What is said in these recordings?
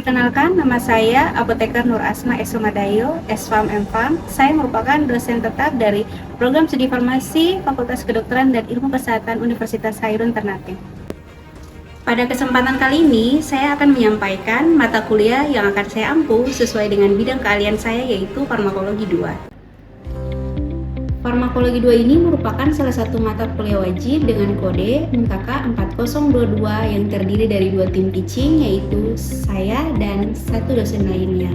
Perkenalkan, nama saya Apoteker Nur Asma Esomadayo, S.Pharm M.Pharm. Saya merupakan dosen tetap dari Program Studi Farmasi Fakultas Kedokteran dan Ilmu Kesehatan Universitas Hairun Ternate. Pada kesempatan kali ini, saya akan menyampaikan mata kuliah yang akan saya ampu sesuai dengan bidang keahlian saya, yaitu Farmakologi 2. Farmakologi 2 ini merupakan salah satu mata kuliah wajib dengan kode MKK 4022 yang terdiri dari 2 tim teaching, yaitu saya dan 1 dosen lainnya.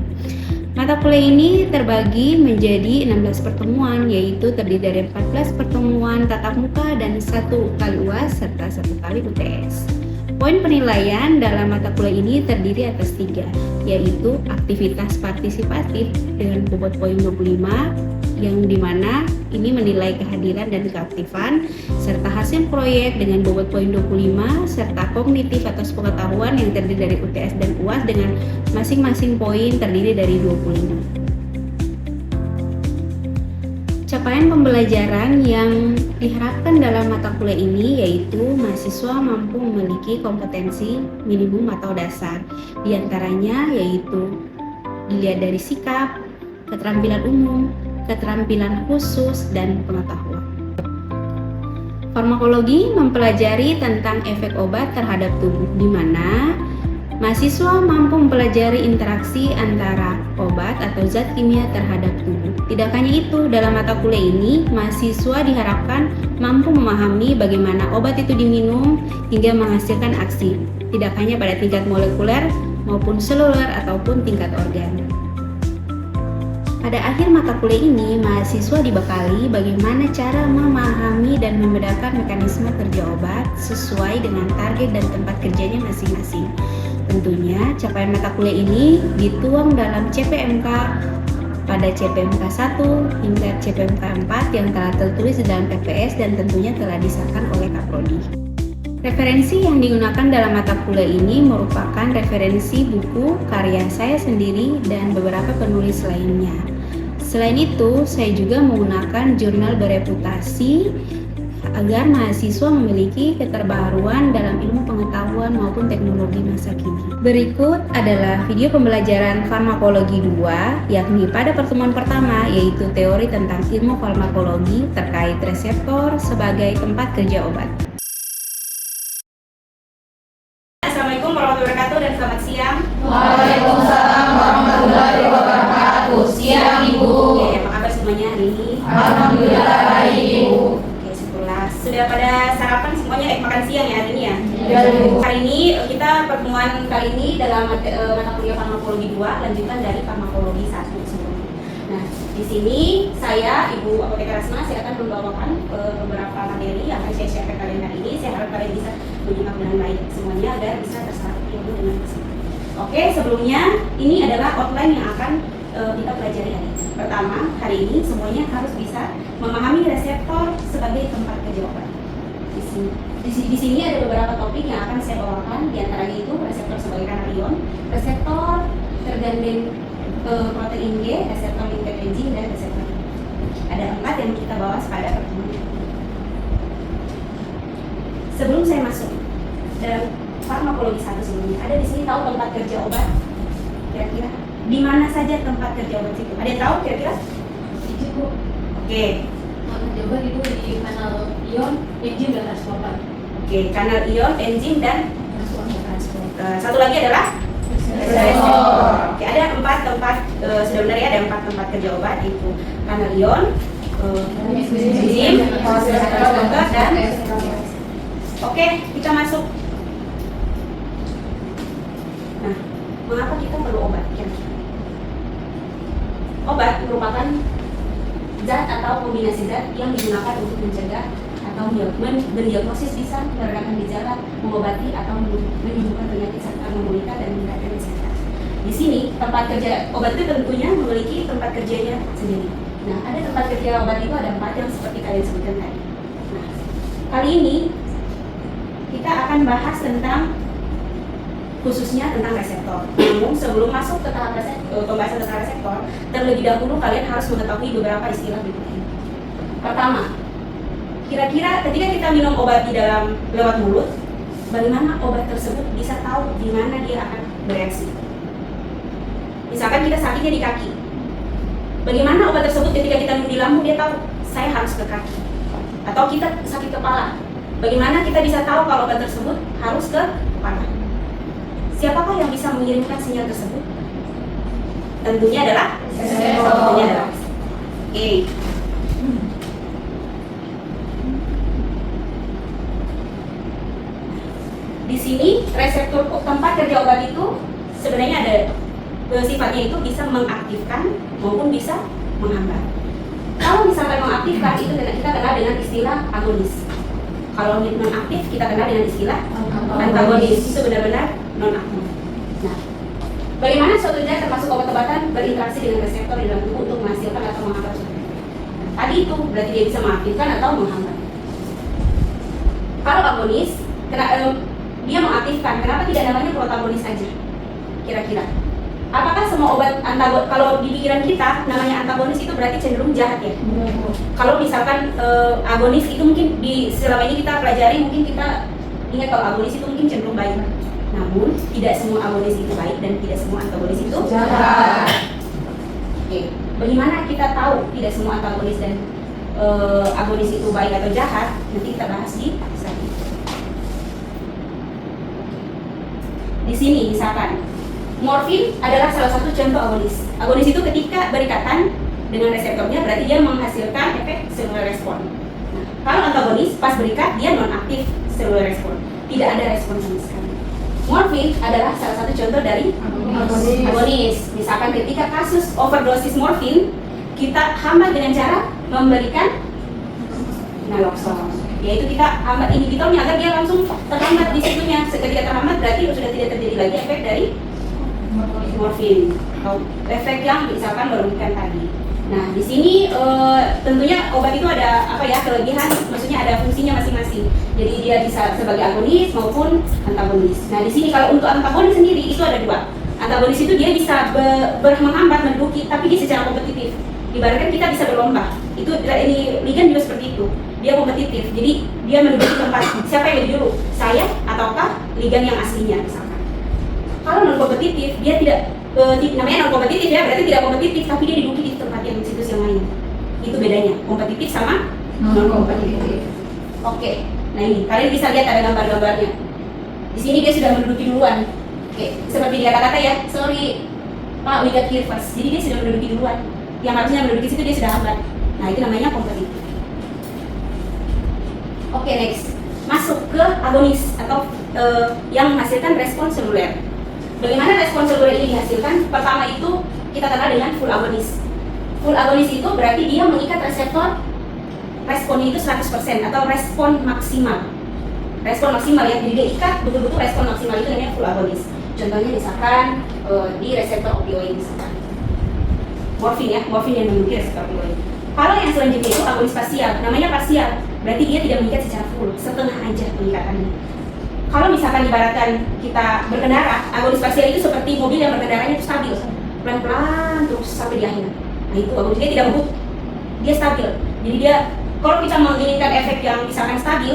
Mata kuliah ini terbagi menjadi 16 pertemuan, yaitu terdiri dari 14 pertemuan tatap muka dan 1 kali UAS serta 1 kali UTS. Poin penilaian dalam mata kuliah ini terdiri atas 3, yaitu aktivitas partisipatif dengan bobot poin 25, yang dimana ini menilai kehadiran dan keaktifan, serta hasil proyek dengan bobot poin 25, serta kognitif atau pengetahuan yang terdiri dari UTS dan UAS dengan masing-masing poin terdiri dari 25. Capaian pembelajaran yang diharapkan dalam mata kuliah ini yaitu mahasiswa mampu memiliki kompetensi minimum atau dasar. Di antaranya yaitu dilihat dari sikap, keterampilan umum, keterampilan khusus, dan pengetahuan. Farmakologi mempelajari tentang efek obat terhadap tubuh, di mana mahasiswa mampu mempelajari interaksi antara obat atau zat kimia terhadap tubuh. Tidak hanya itu, dalam mata kuliah ini, mahasiswa diharapkan mampu memahami bagaimana obat itu diminum hingga menghasilkan aksi, tidak hanya pada tingkat molekuler maupun seluler ataupun tingkat organ. Pada akhir mata kuliah ini, mahasiswa dibekali bagaimana cara memahami dan membedakan mekanisme kerja obat sesuai dengan target dan tempat kerjanya masing-masing. Tentunya, capaian mata kuliah ini dituang dalam CPMK pada CPMK 1 hingga CPMK 4 yang telah tertulis di dalam PPS dan tentunya telah disahkan oleh Kaprodi. Referensi yang digunakan dalam mata kuliah ini merupakan referensi buku, karya saya sendiri, dan beberapa penulis lainnya. Selain itu, saya juga menggunakan jurnal bereputasi agar mahasiswa memiliki keterbaruan dalam ilmu pengetahuan maupun teknologi masa kini. Berikut adalah video pembelajaran farmakologi 2, yakni pada pertemuan pertama, yaitu teori tentang ilmu farmakologi terkait reseptor sebagai tempat kerja obat. Assalamualaikum warahmatullahi wabarakatuh dan selamat siang. Waalaikumsalam warahmatullahi wabarakatuh. Siang Ibu. Oke, apa kabar semuanya hari ini? Alhamdulillah baik Ibu. Oke, syukurlah. Sudah pada sarapan semuanya, makan siang ya hari ini ya? Ya Ibu. Hari ini kita pertemuan kali ini dalam mata kuliah farmakologi 2, lanjutan dari farmakologi 1 sebelumnya. Nah, di sini saya, Ibu Apoteker Asma, saya akan membawakan beberapa materi yang akan saya share ke kalian hari ini. Saya harap kalian bisa menyimak dengan baik semuanya agar bisa terserap ilmu dengan baik. Oke, sebelumnya ini adalah outline yang akan kita pelajari hari ini. Pertama, hari ini semuanya harus bisa memahami reseptor sebagai tempat kerja obat. Di sini ada beberapa topik yang akan saya bawakan, di antaranya itu reseptor sebagai kanal ion, reseptor tergandeng protein G, reseptor linked enzim, dan reseptor. Ada 4 yang kita bahas pada pertemuan ini. Sebelum saya masuk dalam farmakologi 1 sebelumnya, ada di sini tahu tempat kerja obat? Kira-kira di mana saja tempat kerja obat itu? Ada yang tahu kira-kira? Ibu. Oke. Coba Ibu di kanal ion, enzim dan transporter. Oke, kanal ion, enzim, dan transporter. Satu lagi adalah reseptor. Oke, ada 4 tempat, sebenarnya ada 4 tempat kerja obat, itu kanal ion, enzim, transporter, dan reseptor. Oke, kita masuk. Nah, mengapa kita perlu obat? Obat merupakan zat atau kombinasi zat yang digunakan untuk mencegah atau mendiagnosis, bisa meredakan gejala, mengobati atau menyembuhkan penyakit serta memulihkan dan meningkatkan kesehatan. Di sini tempat kerja obat itu tentunya memiliki tempat kerjanya sendiri. Nah, ada tempat kerja obat itu ada 4 yang seperti kalian sebutkan tadi. Nah, kali ini kita akan bahas tentang khususnya tentang reseptor. Namun sebelum masuk ke tahap pembahasan tentang reseptor, terlebih dahulu kalian harus mengetahui beberapa istilah berikut ini. Pertama, kira-kira ketika kita minum obat di dalam lewat mulut, bagaimana obat tersebut bisa tahu di mana dia akan bereaksi? Misalkan kita sakitnya di kaki. Bagaimana obat tersebut ketika kita minum di lambung, dia tahu saya harus ke kaki. Atau kita sakit kepala. Bagaimana kita bisa tahu kalau obat tersebut harus ke kepala? Siapakah yang bisa mengirimkan sinyal tersebut? Tentunya adalah Oke. Di sini reseptor tempat kerja obat itu sebenarnya ada sifatnya itu bisa mengaktifkan maupun bisa menghambat. Kalau misalkan mengaktifkan itu kita kenal dengan istilah agonis. Kalau non-aktif kita kenal dengan istilah antagonis. Itu benar-benar non-aktif. Nah, bagaimana suatu zat termasuk obat-obatan berinteraksi dengan reseptor di dalam tubuh untuk menghasilkan atau menghambat suatu efek? Tadi itu berarti dia bisa mengaktifkan atau menghambat. Kalau agonis, dia mengaktifkan. Kenapa tidak namanya protagonis saja? Kira-kira apakah semua obat antagonis, kalau di pikiran kita namanya antagonis itu berarti cenderung jahat ya? Kalau misalkan agonis itu mungkin selama ini kita pelajari, mungkin kita ingat kalau agonis itu mungkin cenderung baik. Namun tidak semua agonis itu baik dan tidak semua antagonis itu jahat. Oke, bagaimana kita tahu tidak semua antagonis dan agonis itu baik atau jahat? Nanti kita bahas di slide. Di sini misalkan morfin adalah salah satu contoh agonis. Agonis itu ketika berikatan dengan reseptornya berarti dia menghasilkan efek seluler respon. Nah, kalau antagonis pas berikat dia non-aktif seluler respon, tidak ada respon sama sekali. Morfin adalah salah satu contoh dari agonis. Misalkan ketika kasus overdosis morfin, kita hambat dengan cara memberikan naloxone, yaitu kita hambat inhibitornya agar dia langsung terhambat di situnya. Ketika terhambat berarti sudah tidak terjadi lagi efek dari morfin atau efek yang misalkan merugikan tadi. Nah, di sini tentunya obat itu ada kelebihan, maksudnya ada fungsinya masing-masing. Jadi dia bisa sebagai agonis maupun antagonis. Nah, di sini kalau untuk antagonis sendiri itu ada dua. Antagonis itu dia bisa menghambat, menduduki, tapi dia secara kompetitif. Ibaratkan kita bisa berlomba. Ini ligan juga seperti itu. Dia kompetitif. Jadi dia menduduki tempat. Siapa yang lebih dulu? Saya ataukah ligan yang aslinya misalkan. Kalau non kompetitif, dia tidak namanya non kompetitif ya, berarti tidak kompetitif, tapi dia diduduki di tempat yang situs yang lain. Itu bedanya kompetitif sama non kompetitif. Oke, nah ini kalian bisa lihat ada gambar-gambarnya. Di sini dia sudah menduduki duluan. Oke, seperti dia kata-kata ya, sorry Pak, we got here first. Jadi dia sudah menduduki duluan. Yang harusnya menduduki situ dia sudah hambat. Nah itu namanya kompetitif. Oke, next masuk ke agonis atau yang menghasilkan respon seluler. Bagaimana respon seluler ini dihasilkan? Pertama itu kita kenal dengan full agonis. Full agonis itu berarti dia mengikat reseptor, responnya itu 100% atau respon maksimal. Respon maksimal ya, jadi dia ikat betul-betul respon maksimal itu namanya full agonis. Contohnya misalkan di reseptor opioid misalkan. Morfin ya, morfin yang memiliki reseptor opioid. Kalau yang selanjutnya itu agonis parsial, namanya parsial, berarti dia tidak mengikat secara full, setengah aja pengikatannya. Kalau misalkan ibaratkan kita berkendara, agonis parsial itu seperti mobil yang berkendaranya itu stabil, pelan-pelan terus sampai di akhir. Nah itu agonis, dia tidak ngebut, dia stabil. Jadi dia, kalau kita menginginkan efek yang misalkan stabil,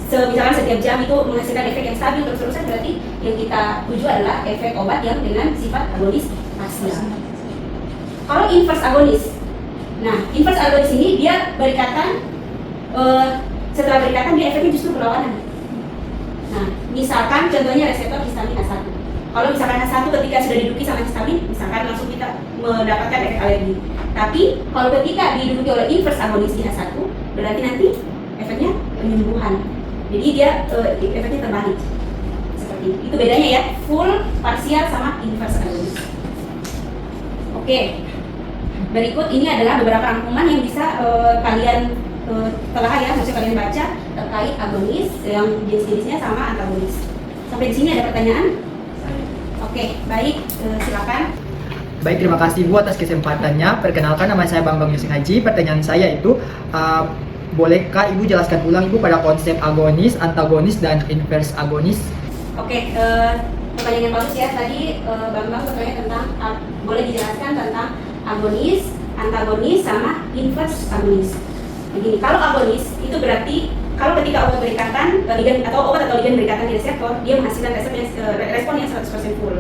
misalkan setiap jam itu menghasilkan efek yang stabil terus-terusan, berarti yang kita tuju adalah efek obat yang dengan sifat agonis parsial. Kalau inverse agonis, nah inverse agonis ini dia berikatan, setelah berikatan dia efeknya justru berlawanan. Nah, misalkan contohnya reseptor histamin H1. Kalau misalkan H1 ketika sudah diduduki sama histamin, misalkan langsung kita mendapatkan efek alergi. Tapi kalau ketika diduduki oleh inverse agonis di H1, berarti nanti efeknya penyembuhan. Jadi dia efeknya terbalik. Seperti itu bedanya ya, full, parsial sama inverse agonis. Oke. Berikut ini adalah beberapa rangkuman yang bisa kalian telah ya, maksudnya kalian baca terkait agonis yang jenis-jenisnya sama antagonis. Sampai di sini ada pertanyaan? Oke, baik, silakan. Baik, terima kasih Bu atas kesempatannya. Perkenalkan, nama saya Bambang Yusuf Haji. Pertanyaan saya itu, bolehkah Ibu jelaskan ulang Ibu pada konsep agonis, antagonis, dan inverse agonis? Oke, pertanyaan yang bagus ya. Tadi Bambang bertanya tentang, boleh dijelaskan tentang agonis, antagonis, sama inverse agonis. Begini, kalau agonis itu berarti kalau ketika obat berikatan ligan atau ligan berikatan di reseptor, dia menghasilkan respon yang 100% full.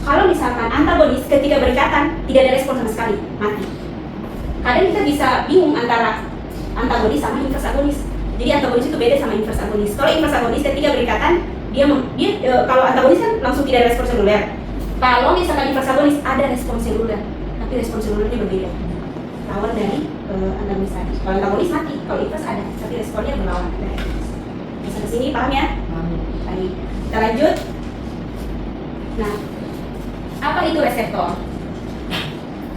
Kalau misalkan antagonis ketika berikatan tidak ada respon sama sekali, mati. Kadang kita bisa bingung antara antagonis sama inverse agonis. Jadi antagonis itu beda sama inverse agonis. Kalau inverse agonis ketika berikatan kalau antagonis kan langsung tidak ada respon seluler. Kalau misalkan inverse agonis ada respon seluler, tapi respon selulernya berbeda. Lawan dari antagonis tadi. Kalau antagonis mati, kalau inverse ada, tapi responnya berlawan. Bisa ke sini paham ya? Baik. Kita lanjut. Nah, apa itu reseptor?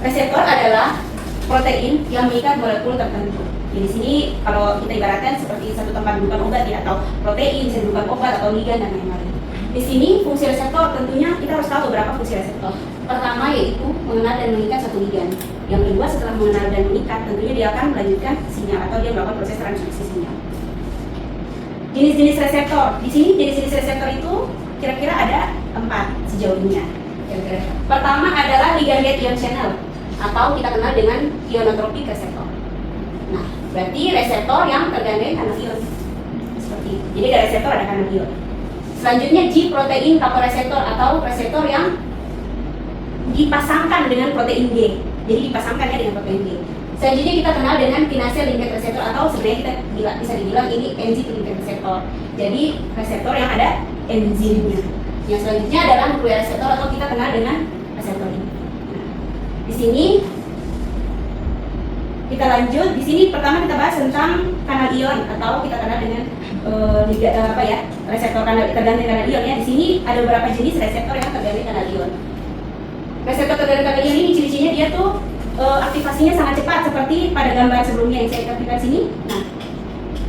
Reseptor adalah protein yang mengikat molekul tertentu. Jadi di sini kalau kita ibaratkan seperti satu tempat dudukan obat ya, atau protein bisa dudukan obat atau ligan dan lain-lain. Di sini fungsi reseptor tentunya kita harus tahu beberapa fungsi reseptor. Pertama yaitu mengenal dan mengikat satu ligan. Yang kedua setelah mengenal dan mengikat tentunya dia akan melanjutkan sinyal atau dia melakukan proses transduksi sinyal. Jenis-jenis reseptor. Di sini jenis-jenis reseptor itu kira-kira ada 4 sejauh ini ya. Kira-kira. Pertama adalah ligand gate ion channel atau kita kenal dengan ionotropic reseptor. Nah, berarti reseptor yang tergandeng kanal ion. Seperti itu. Jadi ada reseptor ada kanal ion. Selanjutnya G protein kaporeseptor atau reseptor yang dipasangkan dengan protein G. Jadi dipasangkannya dengan protein G. Selanjutnya kita kenal dengan kinase linked reseptor atau sebenarnya kita bisa dibilang ini enzim linked reseptor. Jadi reseptor yang ada enzimnya. Yang selanjutnya adalah nuklear reseptor atau kita kenal dengan reseptor ini. Nah, di sini kita lanjut. Di sini pertama kita bahas tentang kanal ion atau kita kenal dengan reseptor kanal tergandeng kanal ion ya. Di sini ada beberapa jenis reseptor yang tergandeng kanal ion. Reseptor tergandeng kanal ion ini ciri-cirinya dia tuh aktivasinya sangat cepat seperti pada gambar sebelumnya yang saya aktifkan sini. Nah,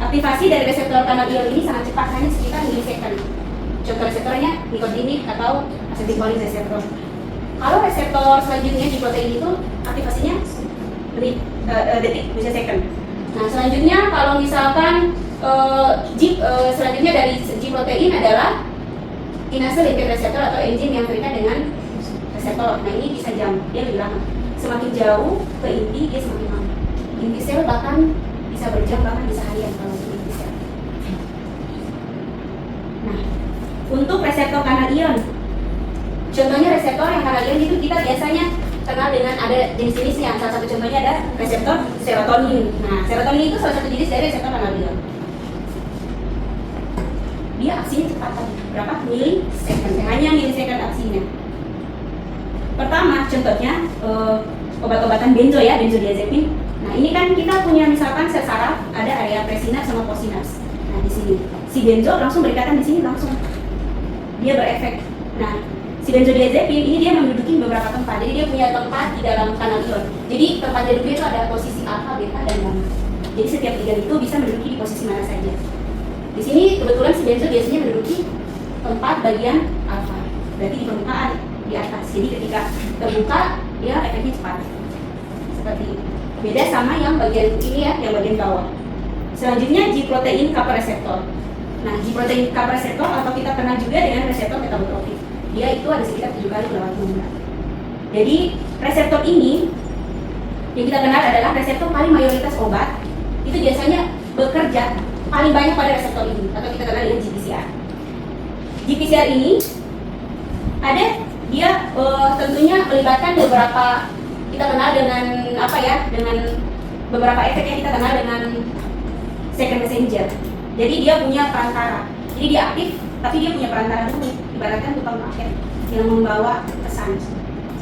aktivasi dari reseptor kanal ion ini sangat cepat, hanya sekitar milisecond. Contoh reseptornya nikotinik atau acetylcholine reseptor. Kalau reseptor selanjutnya di protein itu aktivasinya detik, bisa second. Nah, selanjutnya kalau misalkan selanjutnya dari G protein adalah kinase linked reseptor atau enzim yang terikat dengan reseptor. Nah, ini bisa jam, dia lebih lama. Semakin jauh ke inti dia semakin lama. Inti sel bahkan bisa berjam, bahkan bisa harian kalau inti sel. Nah, untuk reseptor kanal ion, contohnya reseptor yang kanal ion itu kita biasanya kenal dengan ada jenis-jenisnya. Salah satu contohnya ada reseptor serotonin. Nah, serotonin itu salah satu jenis dari reseptor kanal ion. Dia aksinya cepat tadi, berapa? Milisecond, hanya milisecond aksinya. Pertama, contohnya obat-obatan benzo ya, benzodiazepin. Nah, ini kan kita punya misalkan sel saraf, ada area presinaps sama postsinaps. Nah, di sini si benzo langsung berikatan di sini langsung. Dia berefek. Nah, si benzodiazepin ini dia menduduki beberapa tempat. Jadi dia punya tempat di dalam kanal ion. Jadi tempat duduknya itu ada posisi alfa, beta, dan gamma. Jadi setiap ligan itu bisa menduduki di posisi mana saja. Di sini kebetulan si benzo biasanya menduduki tempat bagian alfa. Berarti di permukaan di atas. Jadi ketika terbuka dia efeknya cepat. Seperti ini. Beda sama yang bagian ini ya, yang bagian bawah. Selanjutnya G protein kappa reseptor. Nah, G protein kappa reseptor atau kita kenal juga dengan reseptor metabotrofik. Dia itu ada sekitar 7 kali melewati membrana. Jadi reseptor ini yang kita kenal adalah reseptor paling mayoritas obat itu biasanya bekerja paling banyak pada reseptor ini atau kita kenal dengan GPCR. GPCR ini ada dia tentunya melibatkan beberapa kita kenal dengan dengan beberapa efek yang kita kenal dengan second messenger. Jadi dia punya perantara. Jadi dia aktif tapi dia punya perantara dulu, ibaratkan tukang paket yang membawa pesan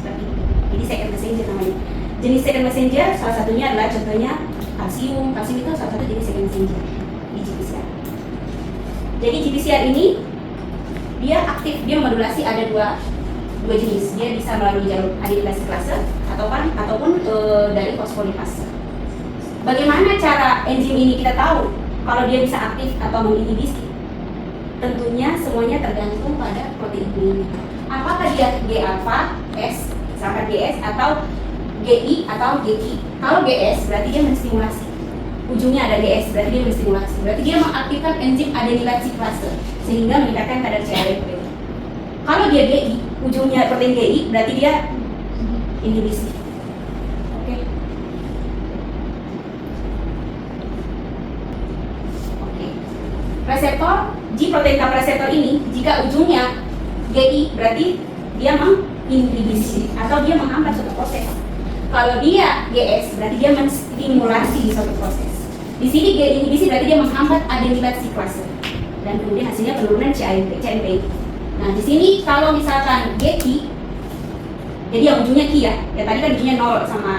seperti itu. Jadi second messenger namanya. Jenis second messenger salah satunya adalah contohnya kalsium. Kalsium itu salah satu jenis second messenger di GPCR. Jadi GPCR ini dia aktif, dia modulasi ada dua jenis. Dia bisa melalui jalur adenilasi klase ataupun dari fosfolipase. Bagaimana cara enzim ini kita tahu kalau dia bisa aktif atau menginhibisi? Tentunya semuanya tergantung pada protein ini. Apakah dia G alpha, S, misalkan GS atau GI atau GI. Kalau GS berarti dia menstimulasi. Ujungnya ada GS berarti dia menstimulasi. Berarti dia mengaktifkan enzim adenilasi klase sehingga meningkatkan kadar CRP. Kalau dia GI, ujungnya protein GI berarti dia inhibisi. Oke. Reseptor G protein kappa reseptor ini jika ujungnya GI berarti dia inhibisi atau dia menghambat suatu proses. Kalau dia GS berarti dia menstimulasi suatu proses. Di sini G inhibisi berarti dia menghambat adenilat siklase dan kemudian hasilnya penurunan CNP. Nah di sini kalau misalkan GQ, jadi yang ujungnya Ki ya tadi kan ujungnya 0 sama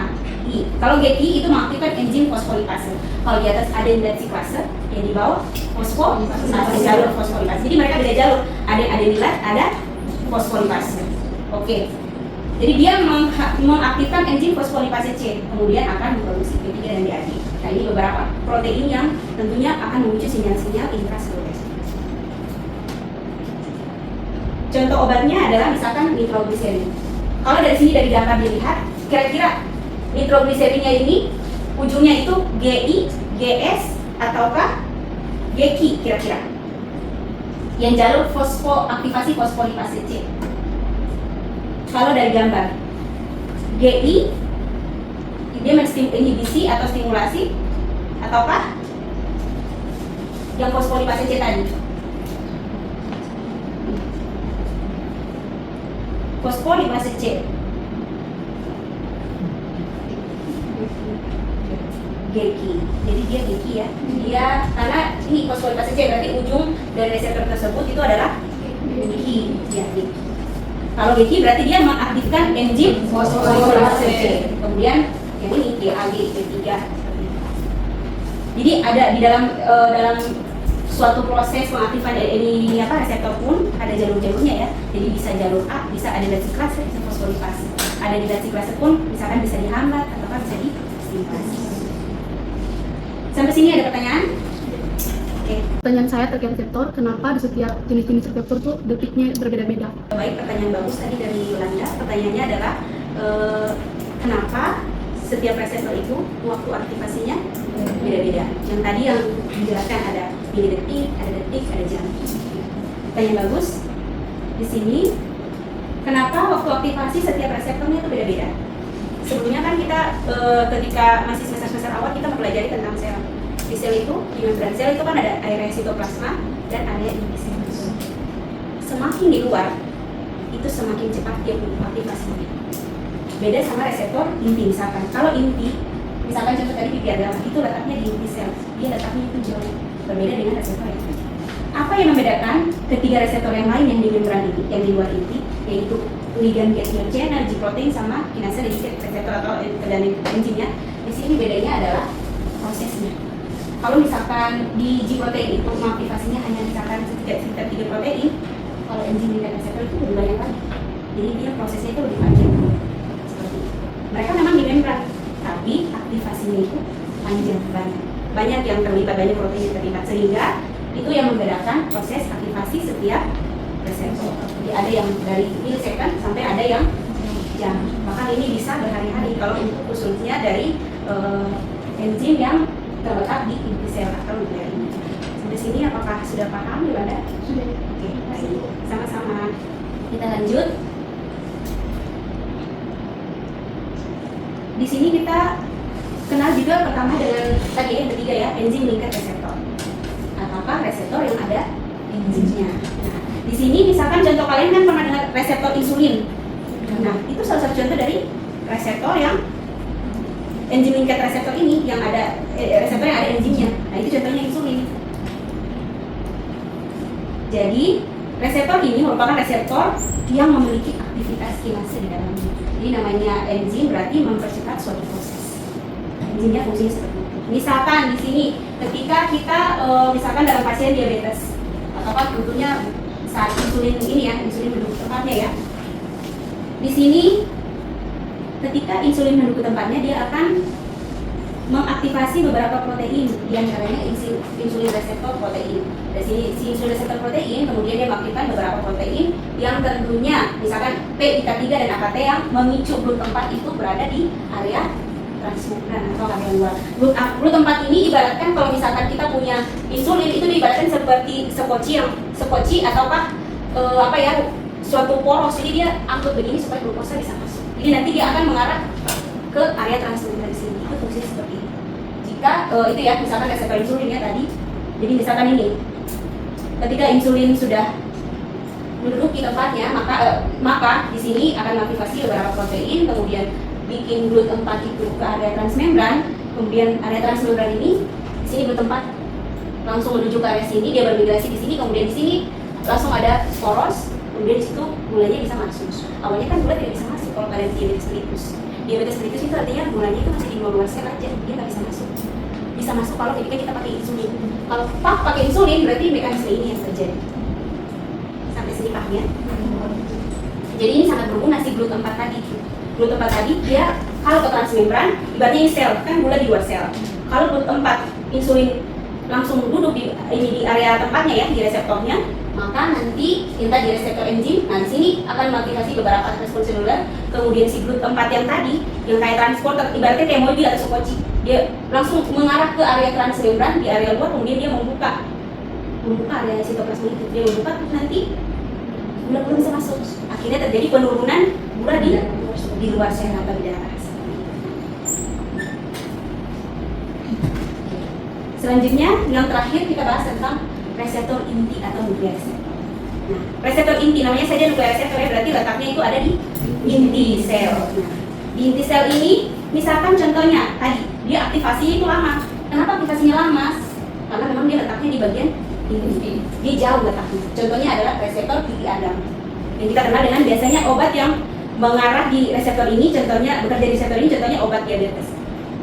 I. Kalau GQ itu mengaktifkan enzim fosfolipase. Kalau di atas adenilat siklase, yang di bawah jalur fosfolipase. Jadi mereka beda jalur. Ada adenilat, ada fosfolipase. Oke. Jadi dia mengaktifkan enzim fosfolipase C, kemudian akan memproduksi P3 dan DAG. Nah ini beberapa protein yang tentunya akan memicu sinyal-sinyal intraseluler. Contoh obatnya adalah misalkan nitrogliserin. Kalau dari sini dari gambar dilihat, kira-kira nitrogliserinnya ini ujungnya itu GI, GS, ataukah GQ kira-kira? Yang jalur aktivasi fosfolipase C. Kalau dari gambar GI dia inhibisi atau stimulasi ataukah yang fosfolipase C tadi? Fosfolipase C. GQ. Jadi dia GQ ya. Dia karena ini fosfolipase C berarti ujung dari reseptor tersebut itu adalah GQ. Ya, GQ. Kalau GQ berarti dia mengaktifkan enzim fosfolipase C. Kemudian yang ini DAG, P3. Jadi ada di dalam suatu proses pengaktifan ini reseptor pun ada jalur-jalurnya ya. Jadi bisa jalur A, bisa adenilat siklase, bisa fosfolipase. Adenilat siklase pun misalkan bisa dihambat atau bisa distimulasi. Sampai sini ada pertanyaan? Oke. Pertanyaan saya terkait reseptor, kenapa di setiap jenis-jenis reseptor tuh detiknya berbeda-beda? Baik, pertanyaan bagus tadi dari Yolanda. Pertanyaannya adalah kenapa setiap reseptor itu waktu aktivasinya beda-beda. Yang tadi yang dijelaskan ada milidetik, ada detik, ada jam. Pertanyaan bagus. Di sini kenapa waktu aktivasi setiap reseptornya itu beda-beda? Sebelumnya kan kita ketika masih semester awal kita mempelajari tentang sel. Di sel itu, di membran sel itu kan ada area sitoplasma dan area inti sel. Semakin di luar, itu semakin cepat dia aktivasinya. Beda sama reseptor inti misalkan. Kalau inti, misalkan contoh tadi pipi adalah itu letaknya di inti sel, dia letaknya itu jauh. Berbeda dengan reseptor yang lain. Apa yang membedakan ketiga reseptor yang lain yang di membran ini, yang di luar inti, yaitu ligand cation channel, G protein sama kinase reseptor atau dan enzimnya. Di sini bedanya adalah prosesnya. Kalau misalkan di G protein itu mengaktifasinya hanya misalkan sekitar 3 protein, kalau enzim dan reseptor itu lebih banyak lagi. Jadi dia prosesnya itu lebih panjang. Seperti itu. Mereka memang di membran, tapi aktivasinya itu panjang banget. Banyak yang terlibat, banyak protein yang terlibat, sehingga itu yang membedakan proses aktivasi setiap reseptor. Jadi ada yang dari milisecond sampai ada yang jam. Bahkan ini bisa berhari-hari kalau untuk khususnya dari enzim yang terletak di inti sel atau nuklear ini. Sampai sini apakah sudah paham Yolanda? Sudah. Oke, baik. Sama-sama. Kita lanjut. Di sini kita kenal juga pertama dengan tadi yang ketiga ya, enzim lingkar reseptor. Apakah reseptor yang ada enzimnya? Nah, di sini misalkan contoh kalian kan pernah dengar reseptor insulin. Nah, itu salah satu contoh dari reseptor yang enzim lingkar reseptor ini yang ada reseptor yang ada enzimnya. Nah, itu contohnya insulin. Jadi, reseptor ini merupakan reseptor yang memiliki aktivitas kinase di dalamnya. Jadi namanya enzim berarti mempercepat suatu proses. Enzimnya fungsinya seperti itu. Misalkan di sini ketika kita misalkan dalam pasien diabetes atau kan tentunya saat insulin ini ya, insulin mendukung tempatnya ya. Di sini ketika insulin mendukung tempatnya dia akan mengaktifasi beberapa protein, diantaranya insulin reseptor protein. Dari sini si insulin reseptor protein kemudian dia mengaktifkan beberapa protein yang tentunya misalkan P3 dan AKT yang memicu blue tempat itu berada di area transmembran atau area luar. Blue tempat ini ibaratkan kalau misalkan kita punya insulin itu diibaratkan seperti sepoci ataukah suatu poros, jadi dia angkut begini supaya glukosa bisa masuk. Jadi nanti dia akan mengarah ke area transmembran di sini. Itu fungsinya seperti ini. Jika itu ya misalkan reseptor insulin ya tadi. Jadi misalkan ini, ketika insulin sudah menduduki tempatnya, maka di sini akan mengaktifasi beberapa protein, kemudian bikin GLUT4 itu ke area transmembran, kemudian area transmembran ini di sini bertempat langsung menuju ke area sini, dia bermigrasi di sini, kemudian di sini langsung ada sporos, kemudian di situ gulanya bisa masuk. Awalnya kan gula tidak bisa masuk kalau pada diabetes mellitus. Diabetes mellitus itu artinya gulanya itu masih di luar sel aja, dia nggak bisa masuk. Bisa masuk kalau ketika kita pakai insulin. Kalau pakai insulin berarti mekanisme ini yang terjadi. Sampai sini paham ya? Jadi ini sangat berguna si GLUT4 tadi. GLUT4 tadi dia kalau ke transmembran, ibaratnya ini sel, kan gula di luar sel. Kalau GLUT4 insulin langsung duduk di area tempatnya ya, di reseptornya, maka nanti kita di reseptor enzim, nah di sini akan mengaktifasi beberapa respon seluler. Kemudian si GLUT4 yang tadi, yang kayak transporter, ibaratnya kayak mobil atau skoci, dia langsung mengarah ke area transmembran, di area luar, kemudian dia membuka area sitoplasma itu, dia membuka, terus nanti gula-gula bisa masuk. Akhirnya terjadi penurunan gula di luar sel atau di darah. Selanjutnya, yang terakhir kita bahas tentang reseptor inti atau nuklear reseptor. Nah, reseptor inti namanya saja nuklear reseptor ya, berarti letaknya itu ada di inti sel. Nah, di inti sel ini, misalkan contohnya tadi dia aktivasinya itu lama. Kenapa aktivasinya lama? Karena memang dia letaknya di bagian inti. Dia jauh letaknya. Contohnya adalah reseptor titik Adam. Yang kita kenal dengan biasanya obat yang mengarah di reseptor ini, contohnya bekerja di reseptor ini, contohnya obat diabetes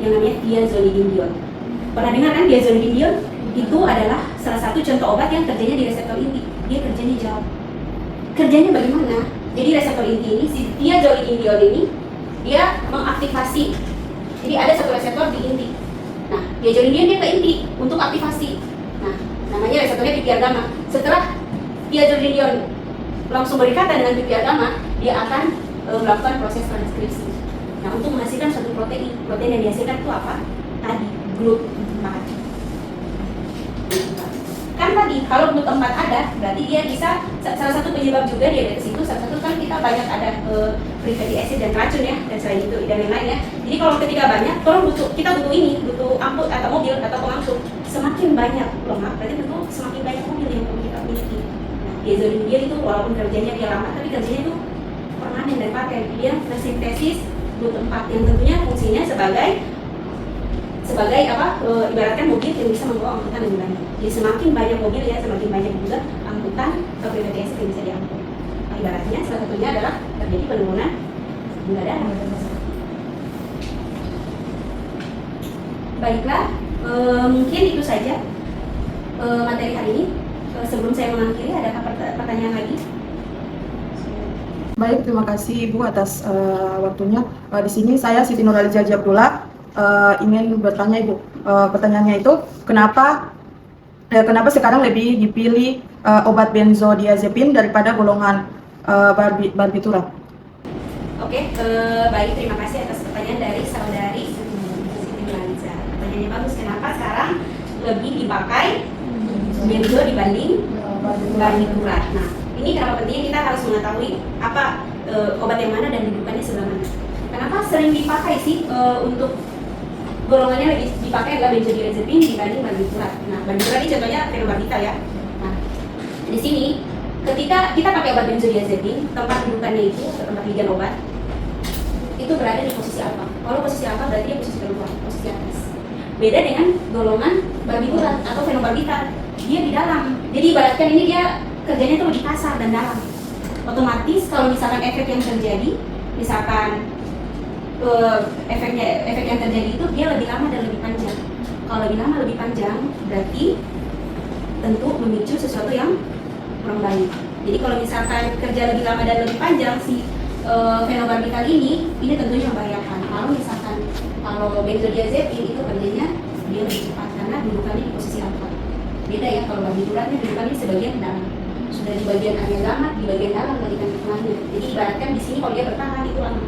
yang namanya thiazolidinediol. Pernah dengar kan thiazolidinediol? Itu adalah salah satu contoh obat yang kerjanya di reseptor inti. Dia kerjanya jauh. Kerjanya bagaimana? Jadi reseptor inti ini, si thiazolidinediol ini, dia mengaktifasi. Jadi ada satu reseptor di inti. Nah, thiazolidinediol dia ke inti untuk aktivasi. Nah, namanya reseptornya PPR gamma. Setelah thiazolidinediol langsung berikatan dengan PPR gamma, dia akan melakukan proses transkripsi. Nah, untuk menghasilkan suatu protein yang dihasilkan itu apa? Tadi GLUT4. Kan tadi kalau GLUT4 ada, berarti dia bisa salah satu penyebab juga diabetes itu, salah satu kan kita banyak ada free fatty acid dan racun ya, dan selain itu dan yang lain ya. Jadi kalau ketika banyak, kalau kita butuh angkut atau mobil atau pengangkut, semakin banyak lemak, berarti tentu semakin banyak mobil yang perlu kita miliki. Nah, thiazolidinediol itu walaupun kerjanya dia lama, tapi kerjanya itu permanen dan paten. Dia mensintesis GLUT4 yang tentunya fungsinya sebagai ibaratkan mobil yang bisa membawa angkutan yang banyak. Jadi semakin banyak mobil ya, semakin banyak juga angkutan atau free fatty acid yang bisa diangkut. Nah, ibaratnya salah satunya adalah terjadi penurunan gula darah. Baiklah, mungkin itu saja materi hari ini. Sebelum saya mengakhiri, adakah pertanyaan lagi? Baik, terima kasih Ibu atas waktunya. Di sini saya Siti Nurhaliza Abdullah ingin bertanya Ibu. Pertanyaannya itu kenapa sekarang lebih dipilih obat benzodiazepin daripada golongan barbiturat? Oke, baik, terima kasih atas pertanyaan dari saudari Siti Nurhaliza. Pertanyaannya bagus, kenapa sekarang lebih dipakai benzo dibanding barbiturat? Nah, ini kenapa pentingnya kita harus mengetahui apa obat yang mana dan rujukannya sebelah mana. Kenapa sering dipakai sih untuk golongannya lebih dipakai adalah benzodiazepin dibanding barbiturat. Nah, barbiturat ini contohnya phenobarbital ya. Nah, di sini ketika kita pakai obat benzodiazepin, tempat rujukannya itu atau tempat ligan obat itu berada di posisi alfa. Kalau posisi alfa berarti dia posisi keluar, posisi atas. Beda dengan golongan barbiturat atau phenobarbital, dia di dalam. Jadi ibaratkan ini dia kerjanya itu lebih kasar dan dalam. Otomatis kalau misalkan efek yang terjadi, misalkan efek yang terjadi itu dia lebih lama dan lebih panjang. Kalau lebih lama lebih panjang berarti tentu memicu sesuatu yang kurang baik. Jadi kalau misalkan kerja lebih lama dan lebih panjang si phenobarbital ini tentunya membahayakan. Kalau benzodiazepin itu kerjanya dia lebih cepat karena dudukannya di posisi alfa. Beda ya, kalau barbituratnya dudukannya sebagian dalam, sudah di bagian area gamma, di bagian dalam bagian tengahnya. Jadi ibaratkan di sini kalau dia bertahan itu lama,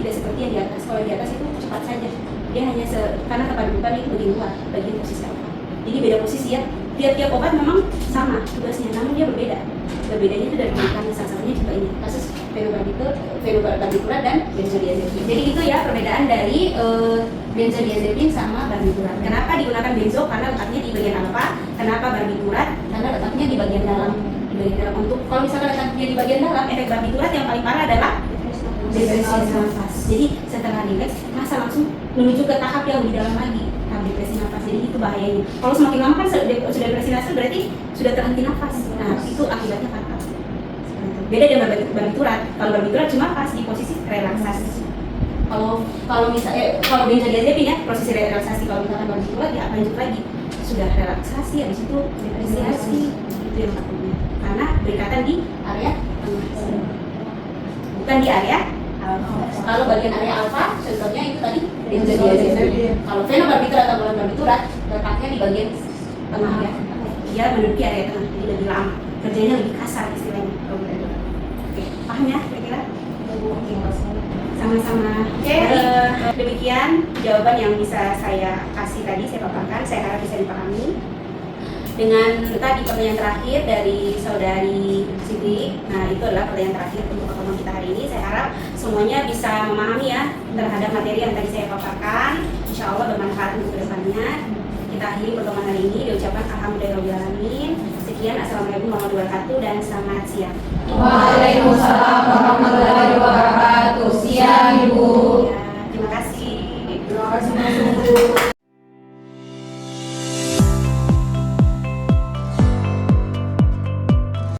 tidak seperti yang di atas. Kalau di atas itu cepat saja, dia hanya karena tempat dudukan itu bagian luar, bagian posisi alfa. Jadi beda posisi ya. Tiap obat memang sama tugasnya, namun dia berbeda. Berbedanya itu dari mekanisme, salah satunya juga ini kasus phenobarbital dan benzodiazepin. Jadi itu ya perbedaan dari benzodiazepin sama barbiturat. Kenapa digunakan benzo? Karena letaknya di bagian alfa. Kenapa barbiturat? Karena letaknya di bagian dalam bagian dalam. Untuk kalau misalkan letaknya di bagian dalam, efek barbiturat yang paling parah adalah depresi nafas. Jadi setelah rileks, masa langsung menuju ke tahap yang di dalam lagi, tahap depresi nafas. Jadi itu bahayanya. Kalau semakin lama kan sudah depresi nafas berarti sudah terhenti nafas. Nah itu akibatnya fatal. Beda dengan barbiturat. Kalau barbiturat cuma pas di posisi relaksasi. Kalau misalnya kalau benzodiazepin ya prosesi relaksasi, kalau misalkan barbiturat ya lanjut lagi sudah relaksasi, habis itu depresiasi, itu yang takutnya karena berikatan di area tengah, bukan di area alfa. Kalau bagian area alfa contohnya itu tadi benzodiazepin. Kalau fenobarbital atau barbiturat letaknya di bagian tengah ya, dia menduduki area tengah, jadi lebih lama kerjanya, lebih kasar istilahnya. Oke, paham ya kira-kira? Sama-sama. Oke, demikian jawaban yang bisa saya kasih tadi, saya paparkan, saya harap bisa dipahami. Dengan tadi pertanyaan terakhir dari saudari Siti, nah itu adalah pertanyaan terakhir untuk pertemuan kita hari ini. Saya harap semuanya bisa memahami ya terhadap materi yang tadi saya paparkan. Insya Allah bermanfaat untuk kedepannya. Kita akhiri pertemuan hari ini, diucapkan alhamdulillahirobbilalamin. Sekian, assalamualaikum warahmatullahi wabarakatuh dan selamat siang. Waalaikumsalam.